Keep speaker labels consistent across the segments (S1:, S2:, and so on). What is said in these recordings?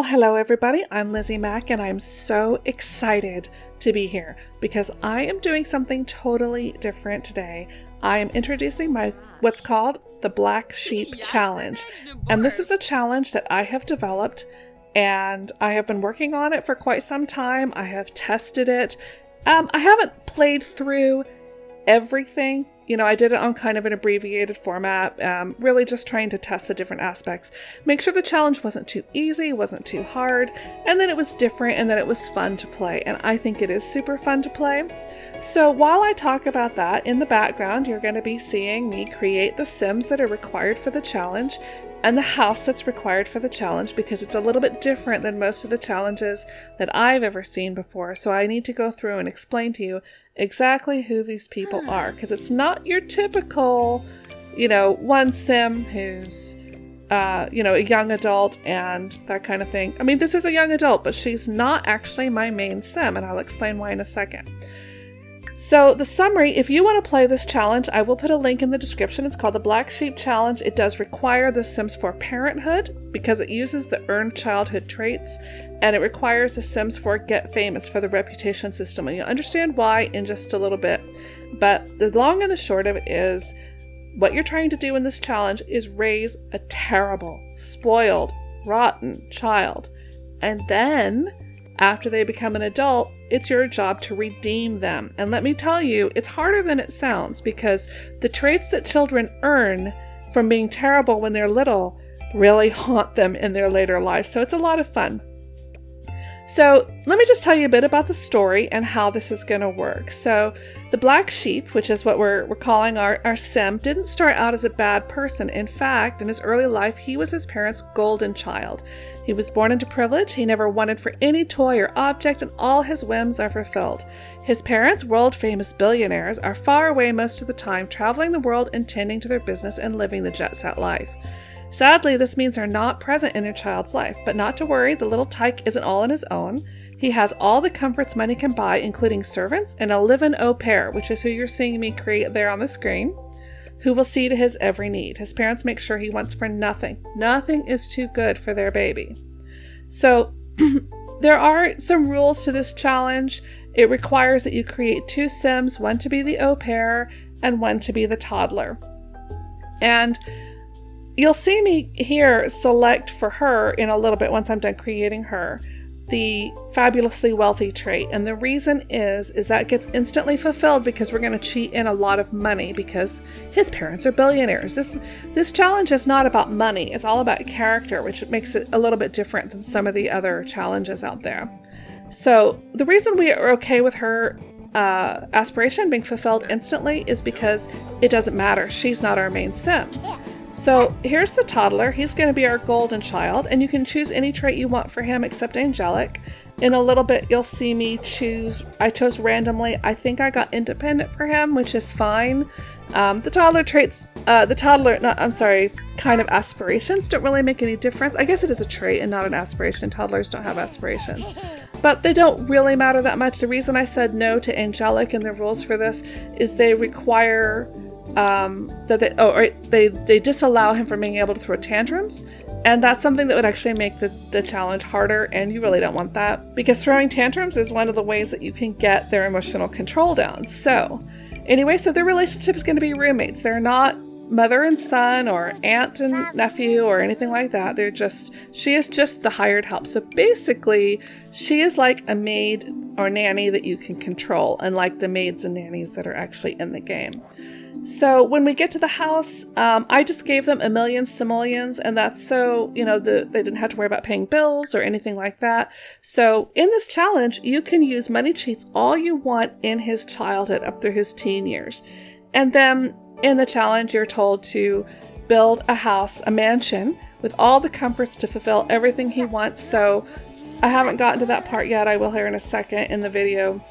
S1: hello everybody, I'm Lizzie Mack and I'm so excited to be here because I am doing something totally different today. I am introducing what's called the Black Sheep Challenge, and this is a challenge that I have developed and I have been working on it for quite some time. I have tested it. I haven't played through everything. I did it on kind of an abbreviated format, really just trying to test the different aspects. Make sure the challenge wasn't too easy, wasn't too hard, and then it was different and that it was fun to play. And I think it is super fun to play. So while I talk about that, in the background, you're going to be seeing me create the Sims that are required for the challenge and the house that's required for the challenge, because it's a little bit different than most of the challenges that I've ever seen before. So I need to go through and explain to you exactly who these people are, because it's not your typical, one Sim who's, a young adult and that kind of thing. I mean, this is a young adult, but she's not actually my main Sim, and I'll explain why in a second. So the summary, if you want to play this challenge, I will put a link in the description. It's called the Black Sheep Challenge. It does require the Sims for parenthood because it uses the earned childhood traits, and it requires the Sims for Get Famous for the reputation system. And you'll understand why in just a little bit. But the long and the short of it is, what you're trying to do in this challenge is raise a terrible, spoiled, rotten child. And then, after they become an adult, it's your job to redeem them. And let me tell you, it's harder than it sounds, because the traits that children earn from being terrible when they're little really haunt them in their later life. So it's a lot of fun. So let me just tell you a bit about the story and how this is going to work. So the Black Sheep, which is what we're calling our Sim, didn't start out as a bad person. In fact, in his early life, he was his parents' golden child. He was born into privilege. He never wanted for any toy or object, and all his whims are fulfilled. His parents, world-famous billionaires, are far away most of the time, traveling the world and tending to their business and living the jet-set life. Sadly, this means they're not present in their child's life, but not to worry, the little tyke isn't all on his own. He has all the comforts money can buy, including servants and a live-in au pair, which is who you're seeing me create there on the screen, who will see to his every need. His parents make sure he wants for nothing. Nothing is too good for their baby. So there are some rules to this challenge. It requires that you create 2 Sims, one to be the au pair and one to be the toddler. And you'll see me here select for her in a little bit once I'm done creating her the fabulously wealthy trait. And the reason is that gets instantly fulfilled because we're going to cheat in a lot of money because his parents are billionaires. This challenge is not about money. It's all about character, which makes it a little bit different than some of the other challenges out there. So the reason we are okay with her aspiration being fulfilled instantly is because it doesn't matter. She's not our main Sim. So here's the toddler. He's going to be our golden child, and you can choose any trait you want for him except angelic. In a little bit, you'll see me choose. I chose randomly. I think I got independent for him, which is fine. The toddler traits, kind of aspirations don't really make any difference. I guess it is a trait and not an aspiration. Toddlers don't have aspirations, but they don't really matter that much. The reason I said no to angelic in the rules for this is they require they disallow him from being able to throw tantrums, and that's something that would actually make the challenge harder, and you really don't want that because throwing tantrums is one of the ways that you can get their emotional control down. So anyway, so their relationship is going to be roommates. They're not mother and son or aunt and nephew or anything like that. She is just the hired help. So basically she is like a maid or nanny that you can control, unlike the maids and nannies that are actually in the game. So when we get to the house, I just gave them a million simoleons, and that's so, they didn't have to worry about paying bills or anything like that. So in this challenge, you can use money cheats all you want in his childhood up through his teen years. And then in the challenge, you're told to build a house, a mansion, with all the comforts to fulfill everything he wants. So I haven't gotten to that part yet. I will here in a second in the video.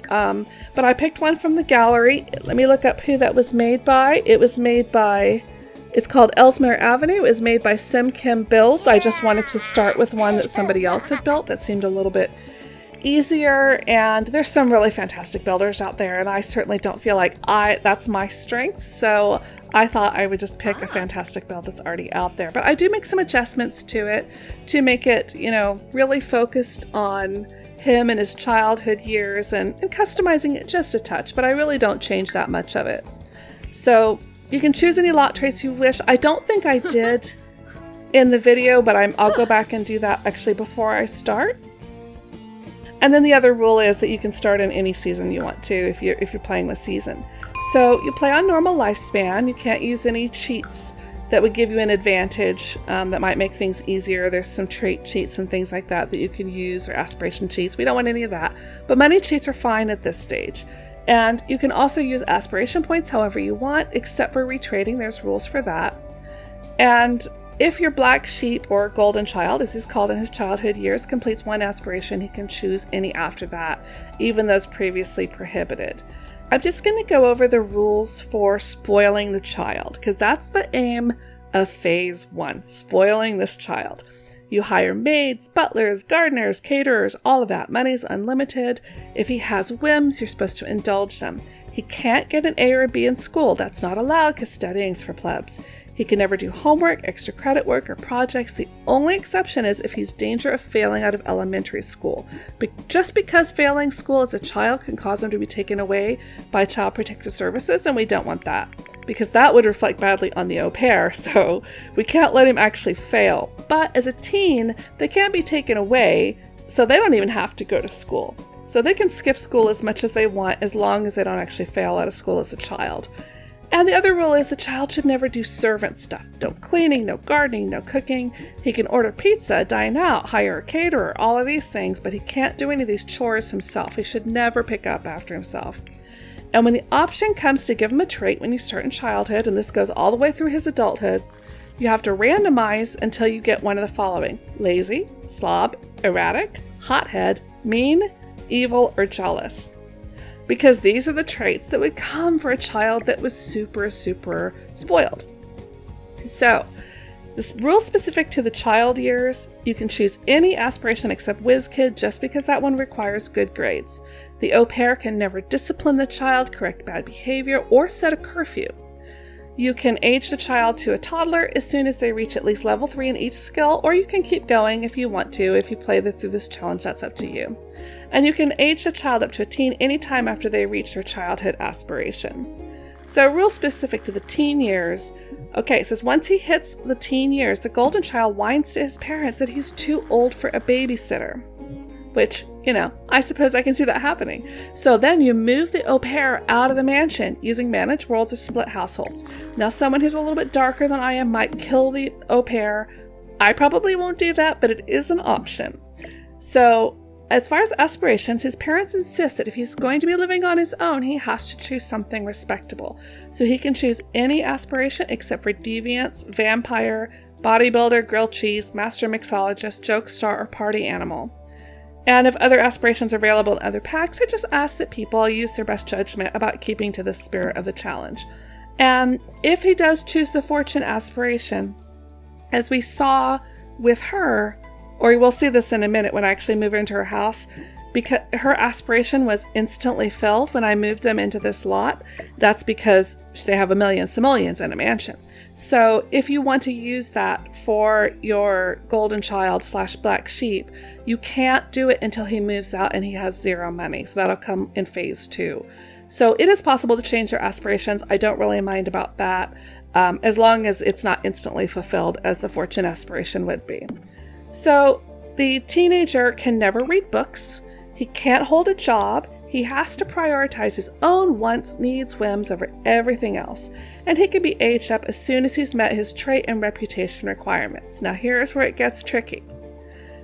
S1: But I picked one from the gallery. Let me look up who that was made by. It's called Ellesmere Avenue. It was made by Sim Kim Builds. I just wanted to start with one that somebody else had built that seemed a little bit easier, and there's some really fantastic builders out there, and I certainly don't feel like that's my strength, so I thought I would just pick a fantastic build that's already out there. But I do make some adjustments to it to make it, really focused on him and his childhood years and customizing it just a touch, but I really don't change that much of it. So you can choose any lot traits you wish. I don't think I did in the video, but I'll go back and do that actually before I start. And then the other rule is that you can start in any season you want to if you're playing with season. So you play on normal lifespan. You can't use any cheats that would give you an advantage that might make things easier. There's some trait cheats and things like that you can use, or aspiration cheats. We don't want any of that. But money cheats are fine at this stage. And you can also use aspiration points however you want, except for retrading. There's rules for that. And if your black sheep, or golden child, as he's called in his childhood years, completes one aspiration, he can choose any after that, even those previously prohibited. I'm just going to go over the rules for spoiling the child, because that's the aim of phase 1, spoiling this child. You hire maids, butlers, gardeners, caterers, all of that. Money's unlimited. If he has whims, you're supposed to indulge them. He can't get an A or a B in school. That's not allowed because studying's for plebs. He can never do homework, extra credit work, or projects. The only exception is if he's in danger of failing out of elementary school. But just because failing school as a child can cause him to be taken away by Child Protective Services, and we don't want that, because that would reflect badly on the au pair, so we can't let him actually fail. But as a teen, they can't be taken away, so they don't even have to go to school. So they can skip school as much as they want, as long as they don't actually fail out of school as a child. And the other rule is the child should never do servant stuff. No cleaning, no gardening, no cooking. He can order pizza, dine out, hire a caterer, all of these things, but he can't do any of these chores himself. He should never pick up after himself. And when the option comes to give him a trait when you start in childhood, and this goes all the way through his adulthood, you have to randomize until you get one of the following: lazy, slob, erratic, hothead, mean, evil, or jealous. Because these are the traits that would come for a child that was super, super spoiled. So, this rule specific to the child years, you can choose any aspiration except Whiz Kid just because that one requires good grades. The au pair can never discipline the child, correct bad behavior, or set a curfew. You can age the child to a toddler as soon as they reach at least level 3 in each skill, or you can keep going if you want to. If you play through this challenge, that's up to you. And you can age the child up to a teen anytime after they reach their childhood aspiration. So real specific to the teen years, okay, it says once he hits the teen years, the golden child whines to his parents that he's too old for a babysitter. Which, I suppose I can see that happening. So then you move the au pair out of the mansion using managed worlds or split households. Now someone who's a little bit darker than I am might kill the au pair. I probably won't do that, but it is an option. So as far as aspirations, his parents insist that if he's going to be living on his own, he has to choose something respectable. So he can choose any aspiration except for deviance, vampire, bodybuilder, grilled cheese, master mixologist, joke star, or party animal. And if other aspirations are available in other packs, I just ask that people use their best judgment about keeping to the spirit of the challenge. And if he does choose the fortune aspiration, as we saw with her, or we'll see this in a minute when I actually move her into her house, because her aspiration was instantly filled when I moved them into this lot. That's because they have a million simoleons in a mansion. So if you want to use that for your golden child / black sheep, you can't do it until he moves out and he has 0 money. So that'll come in phase 2. So it is possible to change your aspirations. I don't really mind about that, as long as it's not instantly fulfilled as the fortune aspiration would be. So the teenager can never read books. He can't hold a job. He has to prioritize his own wants, needs, whims over everything else. And he can be aged up as soon as he's met his trait and reputation requirements. Now here's where it gets tricky.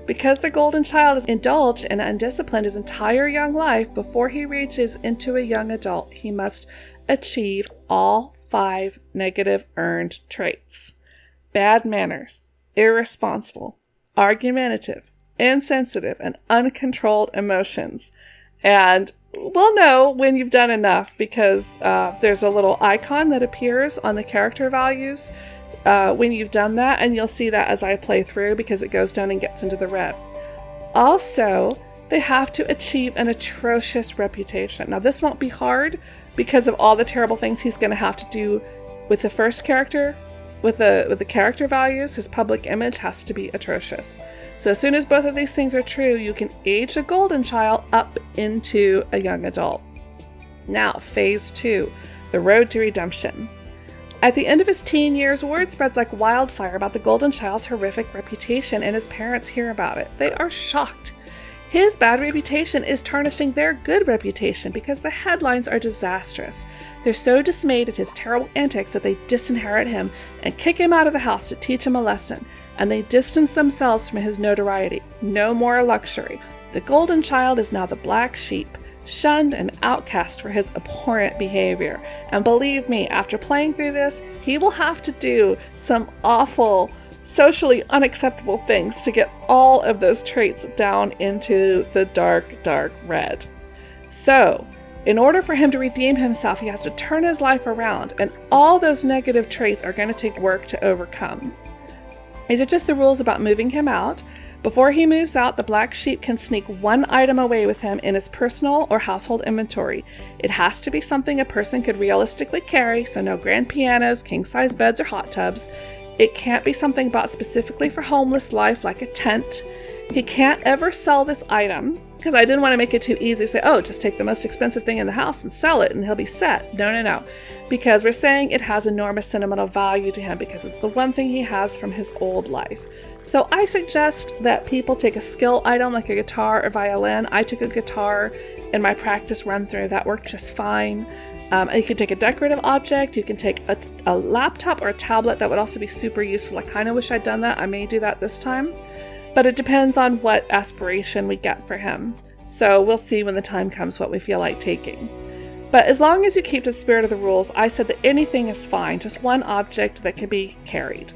S1: Because the golden child is indulged and undisciplined his entire young life, before he reaches into a young adult, he must achieve all 5 negative earned traits: bad manners, irresponsible, argumentative, insensitive, and uncontrolled emotions. And we'll know when you've done enough because there's a little icon that appears on the character values when you've done that, and you'll see that as I play through because it goes down and gets into the red. Also, they have to achieve an atrocious reputation. Now, this won't be hard because of all the terrible things he's going to have to do with the first character. With the character values, his public image has to be atrocious. So as soon as both of these things are true, you can age the golden child up into a young adult. Now, phase 2, the road to redemption. At the end of his teen years, word spreads like wildfire about the golden child's horrific reputation, and his parents hear about it. They are shocked. His bad reputation is tarnishing their good reputation because the headlines are disastrous. They're so dismayed at his terrible antics that they disinherit him and kick him out of the house to teach him a lesson, and they distance themselves from his notoriety. No more luxury. The golden child is now the black sheep, shunned and outcast for his abhorrent behavior. And believe me, after playing through this, he will have to do some awful, socially unacceptable things to get all of those traits down into the dark, dark red. So, in order for him to redeem himself, he has to turn his life around, and all those negative traits are going to take work to overcome. These are just the rules about moving him out. Before he moves out, the black sheep can sneak one item away with him in his personal or household inventory. It has to be something a person could realistically carry, so no grand pianos, king-size beds, or hot tubs. It can't be something bought specifically for homeless life, like a tent. He can't ever sell this item, because I didn't want to make it too easy to say, oh, just take the most expensive thing in the house and sell it and he'll be set. No. Because we're saying it has enormous sentimental value to him because it's the one thing he has from his old life. So I suggest that people take a skill item like a guitar or violin. I took a guitar in my practice run through. That worked just fine. You can take a decorative object. You can take a laptop or a tablet. That would also be super useful. I kind of wish I'd done that. I may do that this time. But it depends on what aspiration we get for him. So we'll see when the time comes what we feel like taking. But as long as you keep the spirit of the rules, I said that anything is fine, just one object that can be carried.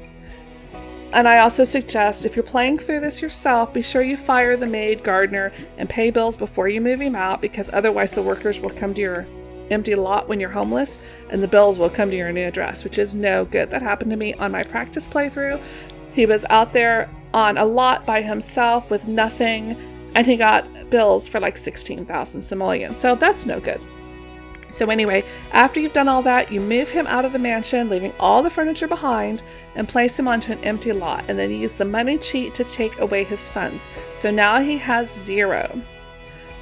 S1: And I also suggest if you're playing through this yourself, be sure you fire the maid, gardener, and pay bills before you move him out, because otherwise the workers will come to your empty lot when you're homeless, and the bills will come to your new address, which is no good. That happened to me on my practice playthrough. He was out there on a lot by himself with nothing, and he got bills for like 16,000 simoleons. So that's no good. So anyway, after you've done all that, you move him out of the mansion, leaving all the furniture behind, and place him onto an empty lot, and then you use the money cheat to take away his funds. So now he has 0.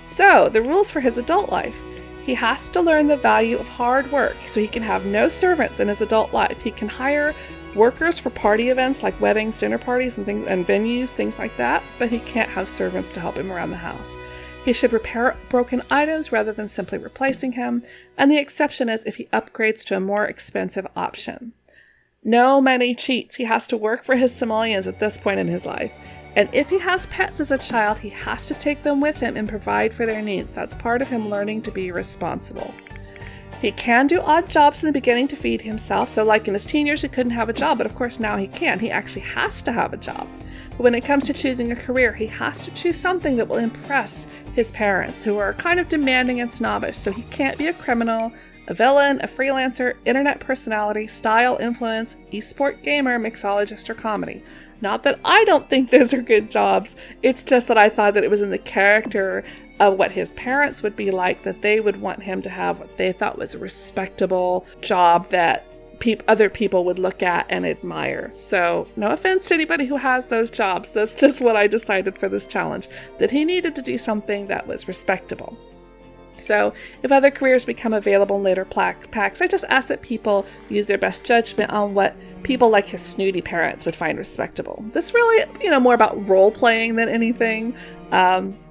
S1: So the rules for his adult life. He has to learn the value of hard work, so he can have no servants in his adult life. He can hire workers for party events like weddings, dinner parties, and things, and venues, things like that, but he can't have servants to help him around the house. He should repair broken items rather than simply replacing him, and the exception is if he upgrades to a more expensive option. No money cheats. He has to work for his simoleons at this point in his life. And if he has pets as a child, he has to take them with him and provide for their needs. That's part of him learning to be responsible. He can do odd jobs in the beginning to feed himself. So like in his teen years, he couldn't have a job, but of course now he can. He actually has to have a job. But when it comes to choosing a career, he has to choose something that will impress his parents, who are kind of demanding and snobbish. So he can't be a criminal, a villain, a freelancer, internet personality, style, influence, esport gamer, mixologist, or comedy. Not that I don't think those are good jobs. It's just that I thought that it was in the character of what his parents would be like, that they would want him to have what they thought was a respectable job that other people would look at and admire. So no offense to anybody who has those jobs. That's just what I decided for this challenge, that he needed to do something that was respectable. So if other careers become available in later packs, I just ask that people use their best judgment on what people like his snooty parents would find respectable. This really, more about role-playing than anything.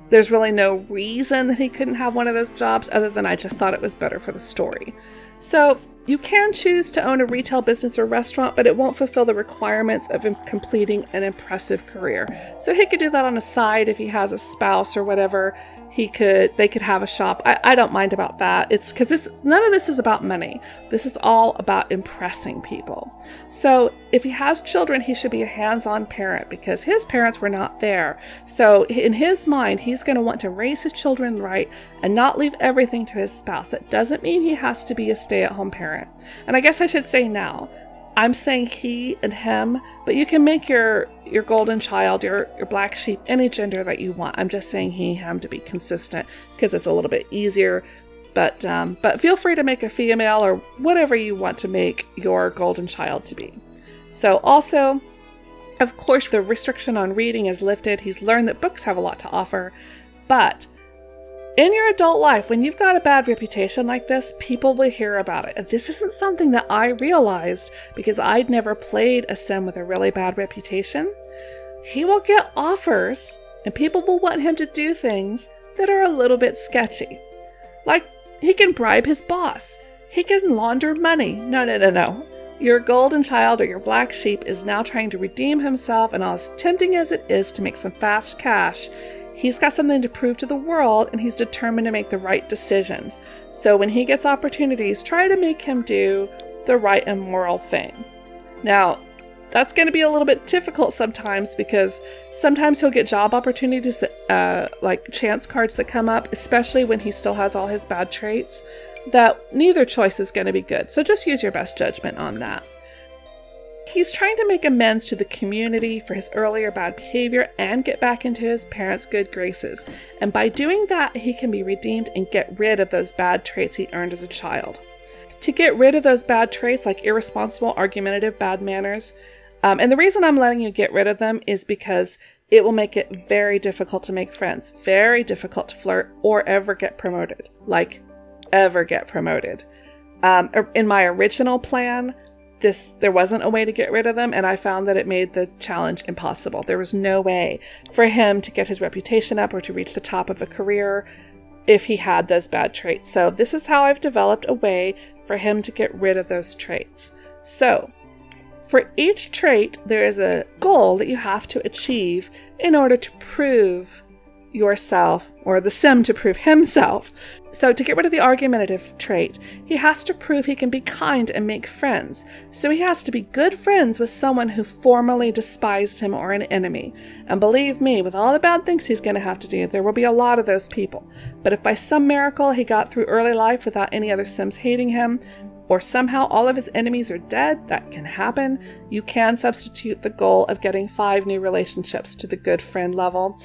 S1: There's really no reason that he couldn't have one of those jobs other than I just thought it was better for the story. So you can choose to own a retail business or restaurant, but it won't fulfill the requirements of him completing an impressive career. So he could do that on the side if he has a spouse or whatever. They could have a shop. I don't mind about that. It's because none of this is about money. This is all about impressing people. So if he has children, he should be a hands-on parent because his parents were not there. So in his mind, he's going to want to raise his children right and not leave everything to his spouse. That doesn't mean he has to be a stay-at-home parent. And I guess I should say now, I'm saying he and him, but you can make your golden child, your black sheep, any gender that you want. I'm just saying he, him to be consistent because it's a little bit easier. But feel free to make a female or whatever you want to make your golden child to be. So also, of course, the restriction on reading is lifted. He's learned that books have a lot to offer. But in your adult life, when you've got a bad reputation like this, people will hear about it. And this isn't something that I realized because I'd never played a sim with a really bad reputation. He will get offers and people will want him to do things that are a little bit sketchy. Like, he can bribe his boss. He can launder money. No. Your golden child or your black sheep is now trying to redeem himself, and as tempting as it is to make some fast cash, he's got something to prove to the world, and he's determined to make the right decisions. So when he gets opportunities, try to make him do the right and moral thing. Now, that's going to be a little bit difficult sometimes because sometimes he'll get job opportunities that, like chance cards that come up, especially when he still has all his bad traits, that neither choice is going to be good. So just use your best judgment on that. He's trying to make amends to the community for his earlier bad behavior and get back into his parents' good graces. And by doing that, he can be redeemed and get rid of those bad traits he earned as a child. To get rid of those bad traits like irresponsible, argumentative, bad manners, and the reason I'm letting you get rid of them is because it will make it very difficult to make friends, very difficult to flirt, or ever get promoted. Like, ever get promoted. In my original plan, there wasn't a way to get rid of them, and I found that it made the challenge impossible. There was no way for him to get his reputation up or to reach the top of a career if he had those bad traits. So this is how I've developed a way for him to get rid of those traits. So for each trait, there is a goal that you have to achieve in order to prove yourself, or the sim to prove himself. So to get rid of the argumentative trait, he has to prove he can be kind and make friends. So he has to be good friends with someone who formerly despised him or an enemy. And believe me, with all the bad things he's going to have to do, there will be a lot of those people. But if by some miracle he got through early life without any other sims hating him, or somehow all of his enemies are dead, that can happen, you can substitute the goal of getting 5 new relationships to the good friend level.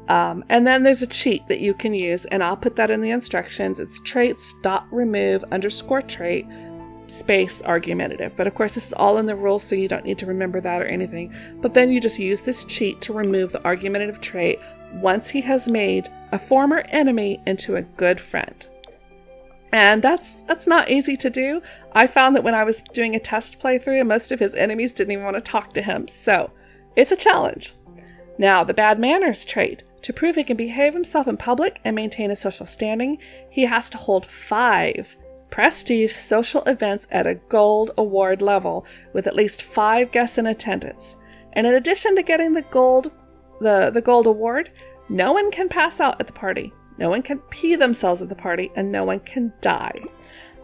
S1: And then there's a cheat that you can use, and I'll put that in the instructions. It's traits.remove_trait space argumentative. But of course, this is all in the rules, so you don't need to remember that or anything. But then you just use this cheat to remove the argumentative trait once he has made a former enemy into a good friend. And that's not easy to do. I found that when I was doing a test playthrough, most of his enemies didn't even want to talk to him. So it's a challenge. Now, the bad manners trait. To prove he can behave himself in public and maintain a social standing, he has to hold 5 prestige social events at a gold award level with at least 5 guests in attendance. And in addition to getting the gold award, no one can pass out at the party, no one can pee themselves at the party, and no one can die.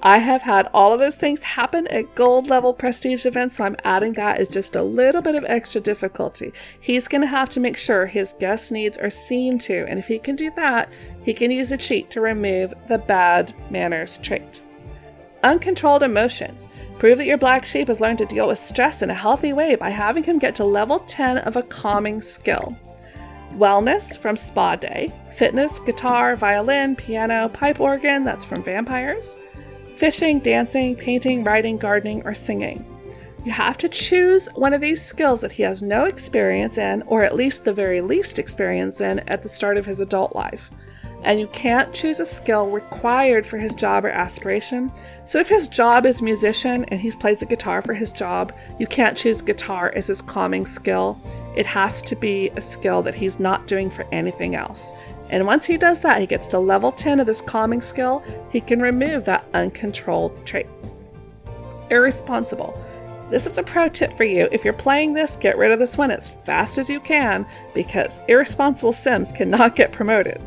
S1: I have had all of those things happen at gold level prestige events, so I'm adding that as just a little bit of extra difficulty. He's going to have to make sure his guest needs are seen to, and if he can do that, he can use a cheat to remove the bad manners trait. Uncontrolled emotions. Prove that your black sheep has learned to deal with stress in a healthy way by having him get to level 10 of a calming skill. Wellness from Spa Day. Fitness, guitar, violin, piano, pipe organ, that's from vampires. Fishing, dancing, painting, writing, gardening, or singing. You have to choose one of these skills that he has no experience in, or at least the very least experience in, at the start of his adult life. And you can't choose a skill required for his job or aspiration. So if his job is musician and he plays the guitar for his job, you can't choose guitar as his calming skill. It has to be a skill that he's not doing for anything else. And once he does that, he gets to level 10 of this calming skill, he can remove that uncontrolled trait. Irresponsible. This is a pro tip for you. If you're playing this, get rid of this one as fast as you can, because irresponsible sims cannot get promoted.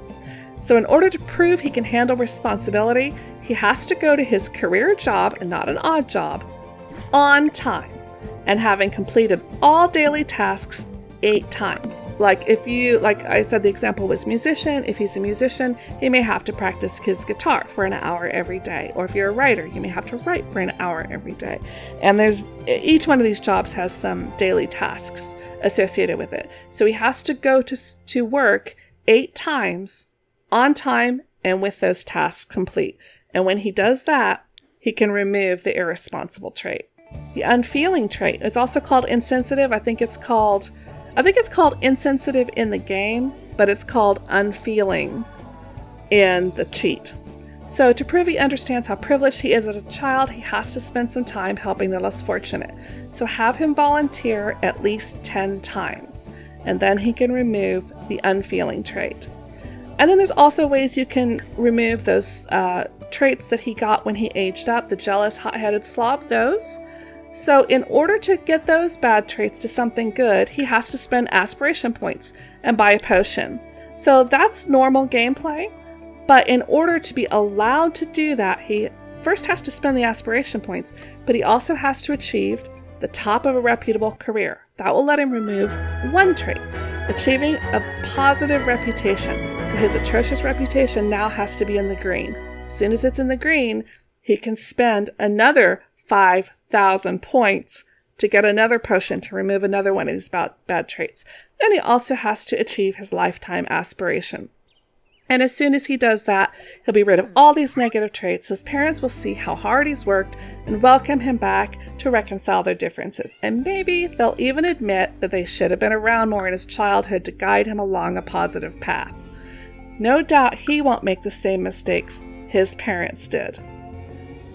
S1: So in order to prove he can handle responsibility, he has to go to his career job, and not an odd job, on time, and having completed all daily tasks 8 times. Like I said, the example was musician. If he's a musician, he may have to practice his guitar for an hour every day. Or if you're a writer, you may have to write for an hour every day. And each one of these jobs has some daily tasks associated with it. So he has to go to work 8 times on time and with those tasks complete. And when he does that, he can remove the irresponsible trait. The unfeeling trait is also called insensitive. I think it's called insensitive in the game, but it's called unfeeling in the cheat. So to prove he understands how privileged he is as a child, he has to spend some time helping the less fortunate. So have him volunteer at least 10 times, and then he can remove the unfeeling trait. And then there's also ways you can remove those traits that he got when he aged up, the jealous, hot-headed slob, those. So in order to get those bad traits to something good, he has to spend aspiration points and buy a potion. So that's normal gameplay, but in order to be allowed to do that, he first has to spend the aspiration points, but he also has to achieve the top of a reputable career. That will let him remove 1 trait, achieving a positive reputation. So his atrocious reputation now has to be in the green. As soon as it's in the green, he can spend another 5,000 points to get another potion to remove another one of these bad traits. Then he also has to achieve his lifetime aspiration. And as soon as he does that, he'll be rid of all these negative traits. His parents will see how hard he's worked and welcome him back to reconcile their differences. And maybe they'll even admit that they should have been around more in his childhood to guide him along a positive path. No doubt he won't make the same mistakes his parents did.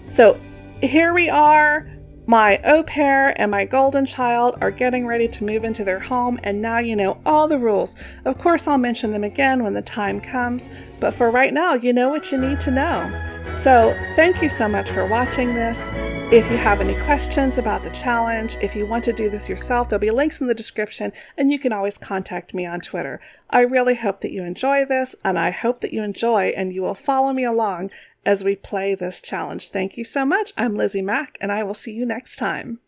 S1: So here we are. My au pair and my golden child are getting ready to move into their home, and now you know all the rules. Of course, I'll mention them again when the time comes, but for right now, you know what you need to know. So thank you so much for watching this. If you have any questions about the challenge, if you want to do this yourself, there'll be links in the description, and you can always contact me on Twitter. I really hope that you enjoy this, and I hope that you enjoy and you will follow me along as we play this challenge. Thank you so much. I'm Lizzie Mack, and I will see you next time.